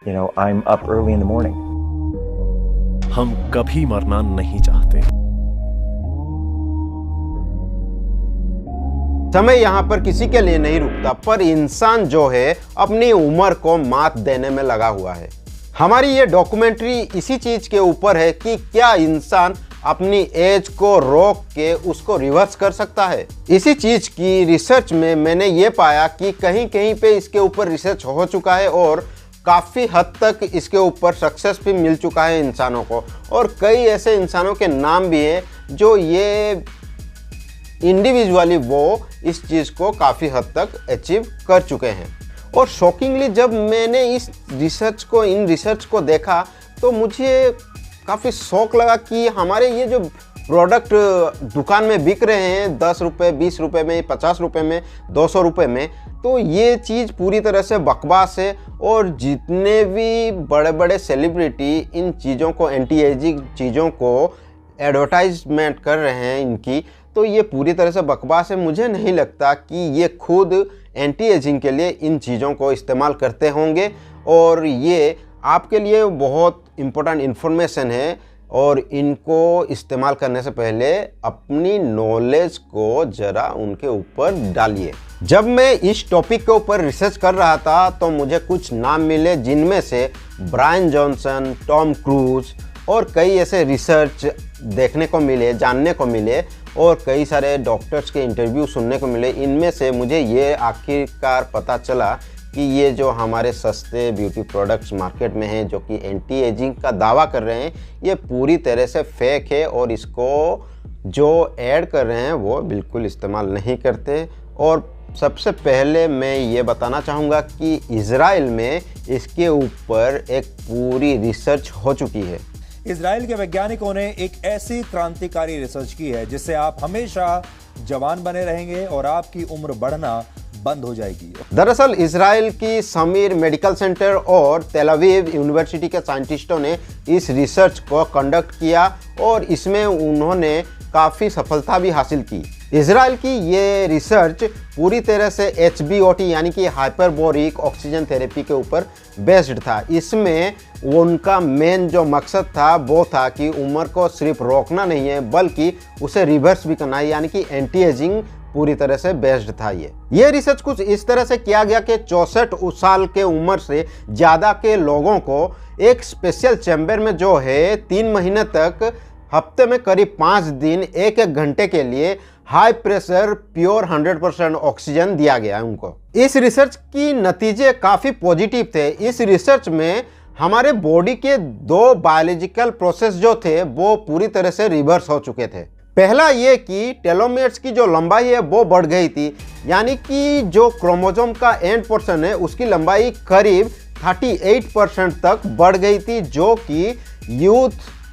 I'm up early in the morning. हम कभी मरना नहीं चाहते। समय यहाँ पर किसी के लिए नहीं रुकता, पर इंसान जो है अपनी उम्र को मात देने में लगा हुआ है। हमारी ये डॉक्यूमेंट्री इसी चीज के ऊपर है कि क्या इंसान अपनी एज को रोक के उसको रिवर्स कर सकता है। इसी चीज की रिसर्च में मैंने ये पाया कि कहीं कहीं पे इसके ऊपर रिसर्च हो चुका है और काफ़ी हद तक इसके ऊपर सक्सेस भी मिल चुका है इंसानों को, और कई ऐसे इंसानों के नाम भी हैं जो ये इंडिविजुअली वो इस चीज़ को काफ़ी हद तक अचीव कर चुके हैं। और शॉकिंगली जब मैंने इन रिसर्च को देखा तो मुझे काफ़ी शौक लगा कि हमारे ये जो प्रोडक्ट दुकान में बिक रहे हैं 10 रुपये, 20 रुपये में, 50 रुपये में, 200 रुपये में, तो ये चीज़ पूरी तरह से बकवास है। और जितने भी बड़े बड़े सेलिब्रिटी इन चीज़ों को, एंटी एजिंग चीज़ों को एडवर्टाइजमेंट कर रहे हैं इनकी, तो ये पूरी तरह से बकवास है। मुझे नहीं लगता कि ये खुद एंटी एजिंग के लिए इन चीज़ों को इस्तेमाल करते होंगे, और ये आपके लिए बहुत इम्पोर्टेंट इन्फॉर्मेशन है, और इनको इस्तेमाल करने से पहले अपनी नॉलेज को ज़रा उनके ऊपर डालिए। जब मैं इस टॉपिक के ऊपर रिसर्च कर रहा था तो मुझे कुछ नाम मिले, जिनमें से ब्रायन जॉनसन, टॉम क्रूज और कई ऐसे रिसर्च देखने को मिले, जानने को मिले, और कई सारे डॉक्टर्स के इंटरव्यू सुनने को मिले। इनमें से मुझे ये आखिरकार पता चला कि ये जो हमारे सस्ते ब्यूटी प्रोडक्ट्स मार्केट में हैं जो कि एंटी एजिंग का दावा कर रहे हैं, ये पूरी तरह से फेक है, और इसको जो ऐड कर रहे हैं वो बिल्कुल इस्तेमाल नहीं करते। और सबसे पहले मैं ये बताना चाहूँगा कि इज़राइल में इसके ऊपर एक पूरी रिसर्च हो चुकी है। इजराइल के वैज्ञानिकों ने एक ऐसी क्रांतिकारी रिसर्च की है जिससे आप हमेशा जवान बने रहेंगे और आपकी उम्र बढ़ना बंद हो जाएगी। दरअसल इजराइल की समीर मेडिकल सेंटर और तेल अवीव यूनिवर्सिटी के साइंटिस्टों ने इस रिसर्च को कंडक्ट किया, और इसमें उन्होंने काफ़ी सफलता भी हासिल की। इजराइल की ये रिसर्च पूरी तरह से HBOT यानी कि हाइपरबोरिक ऑक्सीजन थेरेपी के ऊपर बेस्ड था। इसमें उनका मेन जो मकसद था वो था कि उम्र को सिर्फ रोकना नहीं है बल्कि उसे रिवर्स भी करना है, यानी कि एंटी एजिंग पूरी तरह से बेस्ड था। ये रिसर्च कुछ इस तरह से किया गया कि 64 साल के उम्र से ज़्यादा के लोगों को एक स्पेशल चैम्बर में जो है 3 महीने तक हफ्ते में करीब 5 दिन 1-1 घंटे के लिए हाई प्रेशर प्योर 100% ऑक्सीजन दिया गया उनको। इस रिसर्च की नतीजे काफ़ी पॉजिटिव थे। इस रिसर्च में हमारे बॉडी के 2 बायोलॉजिकल प्रोसेस जो थे वो पूरी तरह से रिवर्स हो चुके थे। पहला ये कि टेलोमेर्स की जो लंबाई है वो बढ़ गई थी, यानी कि जो क्रोमोसोम का एंड पोर्शन है उसकी लंबाई करीब 38% तक बढ़ गई थी, जो कि यूथ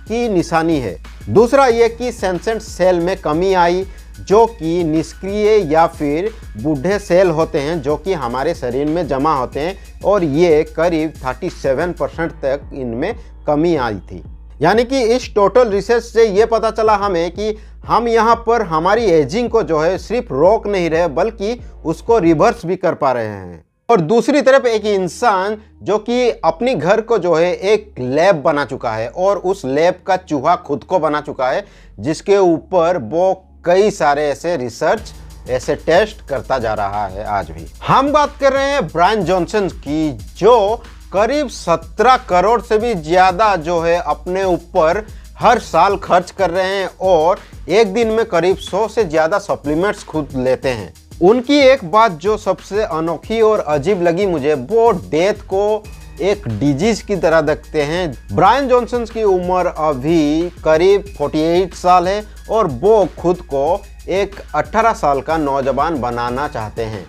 की निशानी है। दूसरा ये कि सेंसेंट सेल में कमी आई, जो कि निष्क्रिय या फिर बूढ़े सेल होते हैं जो कि हमारे शरीर में जमा होते हैं, और ये करीब 37% तक इनमें कमी आई थी। यानी कि इस टोटल रिसर्च से ये पता चला हमें कि हम यहाँ पर हमारी एजिंग को जो है सिर्फ रोक नहीं रहे बल्कि उसको रिवर्स भी कर पा रहे हैं। और दूसरी तरफ एक इंसान जो कि अपनी घर को जो है एक लैब बना चुका है, और उस लैब का चूहा खुद को बना चुका है, जिसके ऊपर वो कई सारे ऐसे रिसर्च, ऐसे टेस्ट करता जा रहा है आज भी। हम बात कर रहे हैं ब्रायन जॉनसन की, जो करीब 17 करोड़ से भी ज़्यादा जो है अपने ऊपर हर साल खर्च कर रहे हैं, और एक दिन में करीब 100 से ज़्यादा सप्लीमेंट्स खुद लेते हैं। उनकी एक बात जो सबसे अनोखी और अजीब लगी मुझे, वो डेथ को एक डिजीज की तरह देखते हैं। ब्रायन जॉनसन की उम्र अभी करीब 48 साल है, और वो खुद को एक 18 साल का नौजवान बनाना चाहते हैं।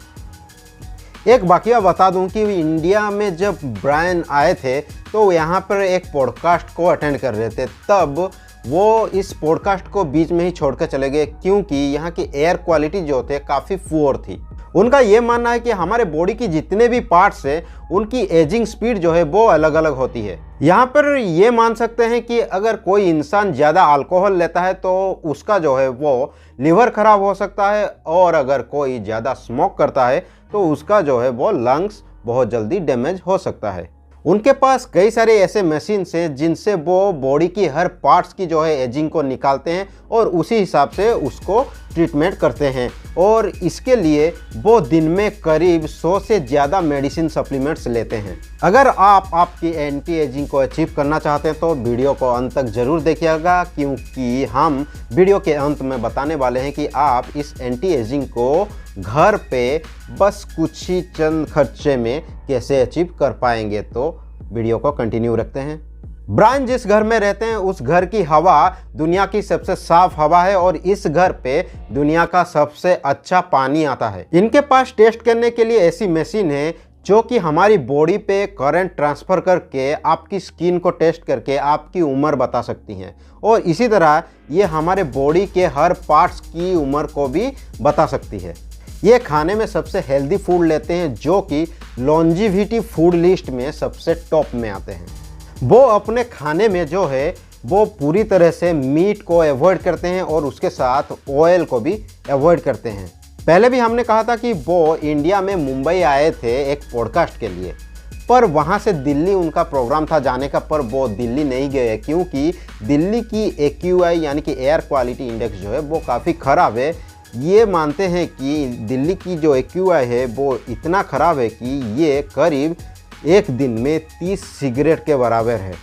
एक वाकया बता दूं कि इंडिया में जब ब्रायन आए थे तो यहाँ पर एक पॉडकास्ट को अटेंड कर रहे थे, तब वो इस पॉडकास्ट को बीच में ही छोड़कर चले गए क्योंकि यहाँ की एयर क्वालिटी जो थे काफ़ी पुअर थी। उनका ये मानना है कि हमारे बॉडी की जितने भी पार्ट्स हैं उनकी एजिंग स्पीड जो है वो अलग अलग होती है। यहाँ पर ये मान सकते हैं कि अगर कोई इंसान ज़्यादा अल्कोहल लेता है तो उसका जो है वो लिवर खराब हो सकता है, और अगर कोई ज़्यादा स्मोक करता है तो उसका जो है वो लंग्स बहुत जल्दी डैमेज हो सकता है। उनके पास कई सारे ऐसे मशीन हैं जिनसे वो बॉडी की हर पार्ट्स की जो है एजिंग को निकालते हैं और उसी हिसाब से उसको ट्रीटमेंट करते हैं। और इसके लिए वो दिन में करीब 100 से ज़्यादा मेडिसिन सप्लीमेंट्स लेते हैं। अगर आप आपकी एंटी एजिंग को अचीव करना चाहते हैं तो वीडियो को अंत तक ज़रूर देखिएगा, क्योंकि हम वीडियो के अंत में बताने वाले हैं कि आप इस एंटी एजिंग को घर पे बस कुछ ही चंद खर्चे में कैसे अचीव कर पाएंगे। तो वीडियो को कंटिन्यू रखते हैं। ब्रायन जिस घर में रहते हैं उस घर की हवा दुनिया की सबसे साफ हवा है और इस घर पे दुनिया का सबसे अच्छा पानी आता है। इनके पास टेस्ट करने के लिए ऐसी मशीन है जो कि हमारी बॉडी पे करंट ट्रांसफ़र करके आपकी स्किन को टेस्ट करके आपकी उम्र बता सकती हैं। और इसी तरह ये हमारे बॉडी के हर पार्ट्स की उम्र को भी बता सकती है। ये खाने में सबसे हेल्दी फूड लेते हैं जो कि लॉन्जिविटी फूड लिस्ट में सबसे टॉप में आते हैं। वो अपने खाने में जो है वो पूरी तरह से मीट को अवॉइड करते हैं और उसके साथ ऑयल को भी अवॉइड करते हैं। पहले भी हमने कहा था कि वो इंडिया में मुंबई आए थे एक पॉडकास्ट के लिए, पर वहाँ से दिल्ली उनका प्रोग्राम था जाने का, पर वो दिल्ली नहीं गए क्योंकि दिल्ली की AQI यानी कि एयर क्वालिटी इंडेक्स जो है वो काफ़ी ख़राब है। ये मानते हैं कि दिल्ली की जो AQI है वो इतना ख़राब है कि ये करीब एक दिन में 30 सिगरेट के बराबर है।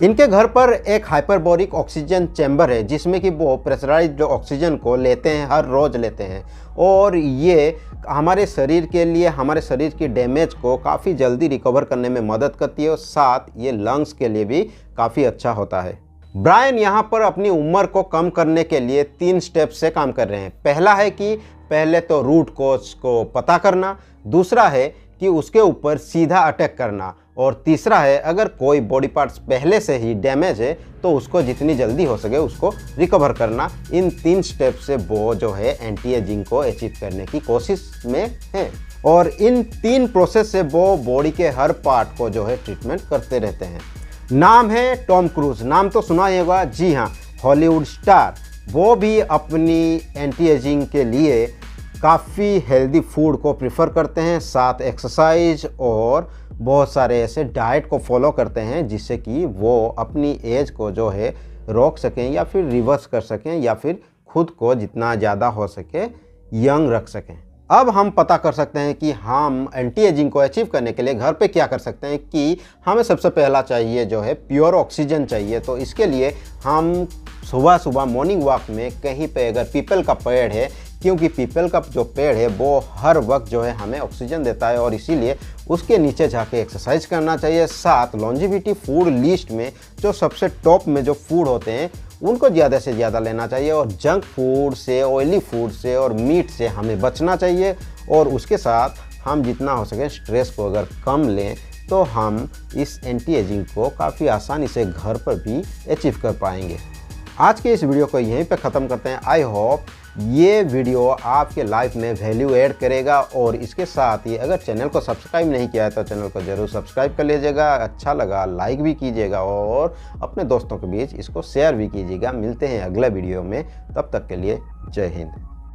इनके घर पर एक हाइपरबोरिक ऑक्सीजन चैम्बर है जिसमें कि वो प्रेशराइज्ड ऑक्सीजन को लेते हैं, हर रोज़ लेते हैं। और ये हमारे शरीर के लिए हमारे शरीर की डैमेज को काफ़ी जल्दी रिकवर करने में मदद करती है और साथ ये लंग्स के लिए भी काफ़ी अच्छा होता है। ब्रायन यहाँ पर अपनी उम्र को कम करने के लिए 3 स्टेप से काम कर रहे हैं। पहला है कि पहले तो रूट कॉज को पता करना, दूसरा है कि उसके ऊपर सीधा अटैक करना, और तीसरा है अगर कोई बॉडी पार्ट्स पहले से ही डैमेज है तो उसको जितनी जल्दी हो सके उसको रिकवर करना। इन 3 स्टेप से वो जो है एंटी एजिंग को अचीव करने की कोशिश में है और इन 3 प्रोसेस से वो बॉडी के हर पार्ट को जो है ट्रीटमेंट करते रहते हैं। नाम है टॉम क्रूज, नाम तो सुना ही होगा। जी हाँ, हॉलीवुड स्टार। वो भी अपनी एंटी एजिंग के लिए काफ़ी हेल्दी फूड को प्रिफ़र करते हैं, साथ एक्सरसाइज और बहुत सारे ऐसे डाइट को फॉलो करते हैं जिससे कि वो अपनी एज को जो है रोक सकें या फिर रिवर्स कर सकें या फिर खुद को जितना ज़्यादा हो सके यंग रख सकें। अब हम पता कर सकते हैं कि हम एंटी एजिंग को अचीव करने के लिए घर पे क्या कर सकते हैं। कि हमें सबसे पहला चाहिए जो है प्योर ऑक्सीजन चाहिए। तो इसके लिए हम सुबह सुबह मॉर्निंग वॉक में कहीं पे अगर पीपल का पेड़ है, क्योंकि पीपल का जो पेड़ है वो हर वक्त जो है हमें ऑक्सीजन देता है और इसीलिए उसके नीचे जाके एक्सरसाइज करना चाहिए। साथ लॉन्जिविटी फूड लिस्ट में जो सबसे टॉप में जो फूड होते हैं उनको ज़्यादा से ज़्यादा लेना चाहिए और जंक फूड से, ऑयली फूड से और मीट से हमें बचना चाहिए। और उसके साथ हम जितना हो सके स्ट्रेस को अगर कम लें तो हम इस एंटी एजिंग को काफ़ी आसानी से घर पर भी अचीव कर पाएंगे। आज के इस वीडियो को यहीं पे ख़त्म करते हैं। आई होप ये वीडियो आपके लाइफ में वैल्यू ऐड करेगा और इसके साथ ही अगर चैनल को सब्सक्राइब नहीं किया है तो चैनल को ज़रूर सब्सक्राइब कर लीजिएगा। अच्छा लगा लाइक भी कीजिएगा और अपने दोस्तों के बीच इसको शेयर भी कीजिएगा। मिलते हैं अगले वीडियो में, तब तक के लिए जय हिंद।